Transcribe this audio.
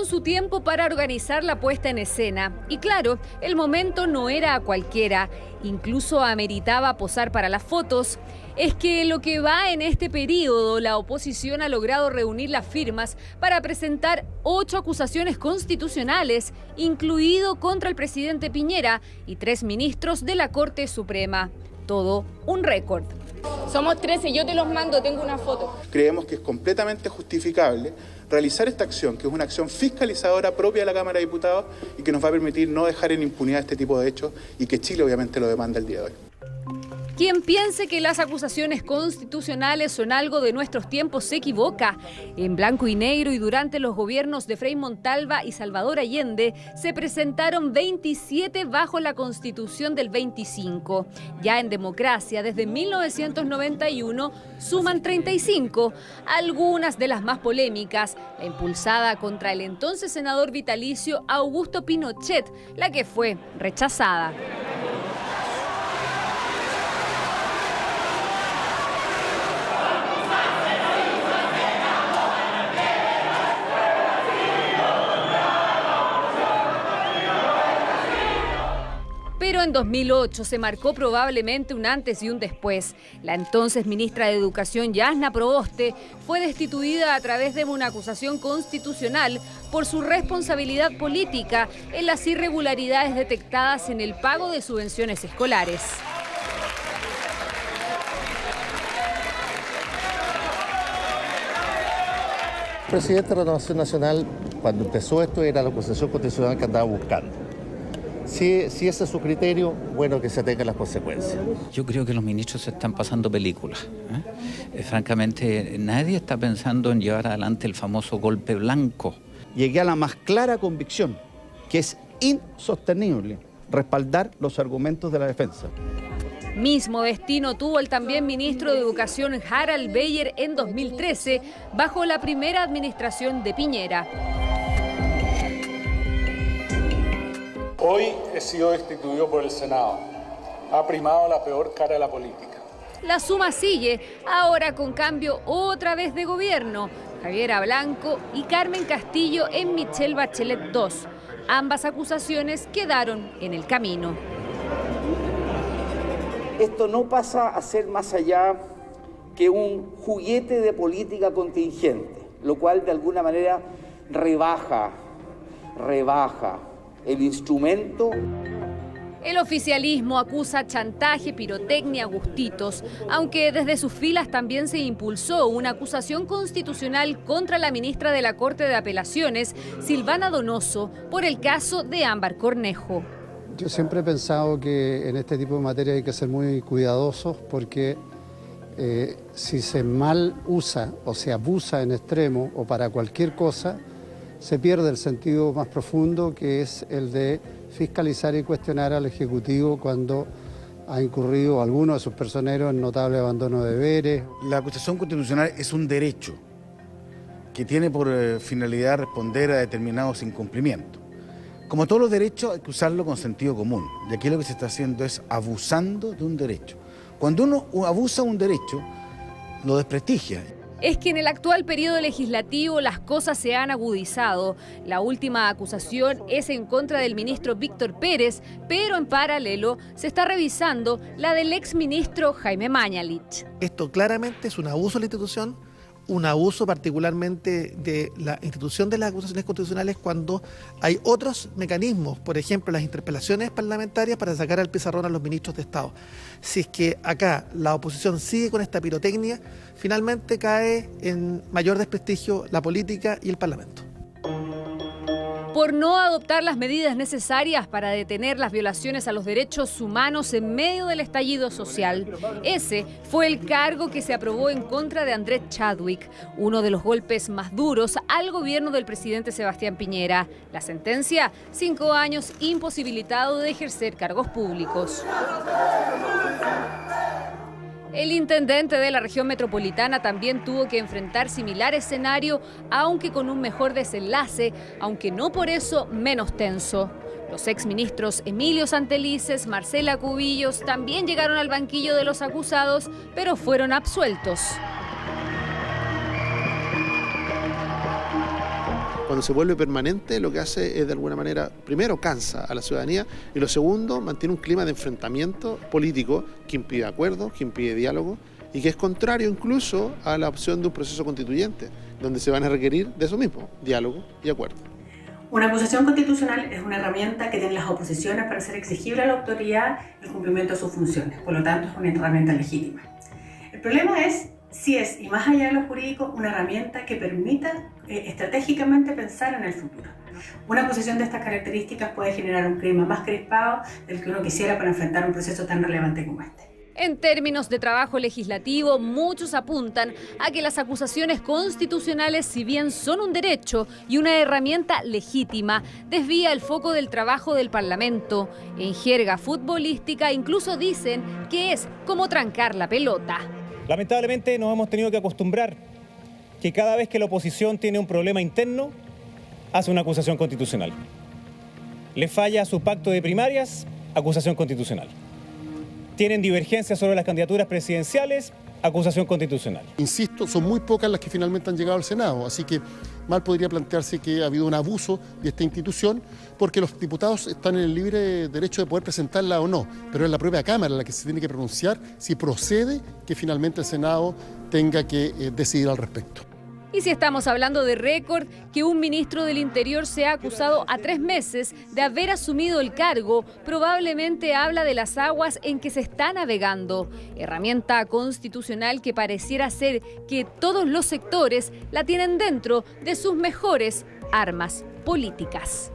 tomaron su tiempo para organizar la puesta en escena. Y claro, el momento no era a cualquiera, incluso ameritaba posar para las fotos. Es que lo que va en este periodo, la oposición ha logrado reunir las firmas para presentar 8 acusaciones constitucionales, incluido contra el presidente Piñera y 3 ministros de la Corte Suprema. Todo un récord. Somos 13, yo te los mando, tengo una foto. Creemos que es completamente justificable realizar esta acción, que es una acción fiscalizadora propia de la Cámara de Diputados y que nos va a permitir no dejar en impunidad este tipo de hechos y que Chile obviamente lo demanda el día de hoy. Quien piense que las acusaciones constitucionales son algo de nuestros tiempos se equivoca. En blanco y negro y durante los gobiernos de Frei Montalva y Salvador Allende se presentaron 27 bajo la Constitución del 25. Ya en democracia, desde 1991, suman 35. Algunas de las más polémicas, la impulsada contra el entonces senador vitalicio Augusto Pinochet, la que fue rechazada. Pero en 2008 se marcó probablemente un antes y un después. La entonces ministra de Educación, Yasna Proboste, fue destituida a través de una acusación constitucional por su responsabilidad política en las irregularidades detectadas en el pago de subvenciones escolares. El presidente de Renovación Nacional, cuando empezó esto, era la acusación constitucional que andaba buscando. Si ese es su criterio, bueno, que se tengan las consecuencias. Yo creo que los ministros se están pasando películas. Francamente, nadie está pensando en llevar adelante el famoso golpe blanco. Llegué a la más clara convicción que es insostenible respaldar los argumentos de la defensa. Mismo destino tuvo el también ministro de Educación Harald Beyer en 2013, bajo la primera administración de Piñera. Hoy he sido destituido por el Senado. Ha primado la peor cara de la política. La suma sigue, ahora con cambio otra vez de gobierno. Javiera Blanco y Carmen Castillo en Michelle Bachelet II. Ambas acusaciones quedaron en el camino. Esto no pasa a ser más allá que un juguete de política contingente, lo cual de alguna manera rebaja el instrumento. El oficialismo acusa chantaje, pirotecnia, gustitos, aunque desde sus filas también se impulsó una acusación constitucional contra la ministra de la Corte de Apelaciones, Silvana Donoso, por el caso de Ámbar Cornejo. Yo siempre he pensado que en este tipo de materia hay que ser muy cuidadosos porque si se mal usa o se abusa en extremo o para cualquier cosa, se pierde el sentido más profundo, que es el de fiscalizar y cuestionar al Ejecutivo cuando ha incurrido alguno de sus personeros en notable abandono de deberes. La acusación constitucional es un derecho que tiene por finalidad responder a determinados incumplimientos. Como todos los derechos, hay que usarlo con sentido común. Y aquí lo que se está haciendo es abusando de un derecho. Cuando uno abusa de un derecho, lo desprestigia. Es que en el actual periodo legislativo las cosas se han agudizado. La última acusación es en contra del ministro Víctor Pérez, pero en paralelo se está revisando la del exministro Jaime Mañalich. Esto claramente es un abuso de la institución, un abuso particularmente de la institución de las acusaciones constitucionales cuando hay otros mecanismos, por ejemplo las interpelaciones parlamentarias para sacar al pizarrón a los ministros de Estado. Si es que acá la oposición sigue con esta pirotecnia, finalmente cae en mayor desprestigio la política y el Parlamento. Por no adoptar las medidas necesarias para detener las violaciones a los derechos humanos en medio del estallido social. Ese fue el cargo que se aprobó en contra de Andrés Chadwick, uno de los golpes más duros al gobierno del presidente Sebastián Piñera. La sentencia, 5 años imposibilitado de ejercer cargos públicos. El intendente de la región metropolitana también tuvo que enfrentar similar escenario, aunque con un mejor desenlace, aunque no por eso menos tenso. Los exministros Emilio Santelices, Marcela Cubillos también llegaron al banquillo de los acusados, pero fueron absueltos. Cuando se vuelve permanente, lo que hace es, de alguna manera, primero cansa a la ciudadanía y lo segundo, mantiene un clima de enfrentamiento político que impide acuerdos, que impide diálogo y que es contrario incluso a la opción de un proceso constituyente, donde se van a requerir de eso mismo, diálogo y acuerdo. Una acusación constitucional es una herramienta que tienen las oposiciones para hacer exigible a la autoridad el cumplimiento de sus funciones, por lo tanto es una herramienta legítima. El problema es si es, y más allá de lo jurídico, una herramienta que permita estratégicamente pensar en el futuro. Una posición de estas características puede generar un clima más crispado del que uno quisiera para enfrentar un proceso tan relevante como este. En términos de trabajo legislativo, muchos apuntan a que las acusaciones constitucionales, si bien son un derecho y una herramienta legítima, desvía el foco del trabajo del Parlamento. En jerga futbolística incluso dicen que es como trancar la pelota. Lamentablemente nos hemos tenido que acostumbrar que cada vez que la oposición tiene un problema interno, hace una acusación constitucional. Le falla su pacto de primarias, acusación constitucional. Tienen divergencias sobre las candidaturas presidenciales, acusación constitucional. Insisto, son muy pocas las que finalmente han llegado al Senado, así que mal podría plantearse que ha habido un abuso de esta institución, porque los diputados están en el libre derecho de poder presentarla o no, pero es la propia Cámara la que se tiene que pronunciar si procede que finalmente el Senado tenga que decidir al respecto. Y si estamos hablando de récord, que un ministro del Interior sea acusado a 3 meses de haber asumido el cargo, probablemente habla de las aguas en que se está navegando. Herramienta constitucional que pareciera ser que todos los sectores la tienen dentro de sus mejores armas políticas.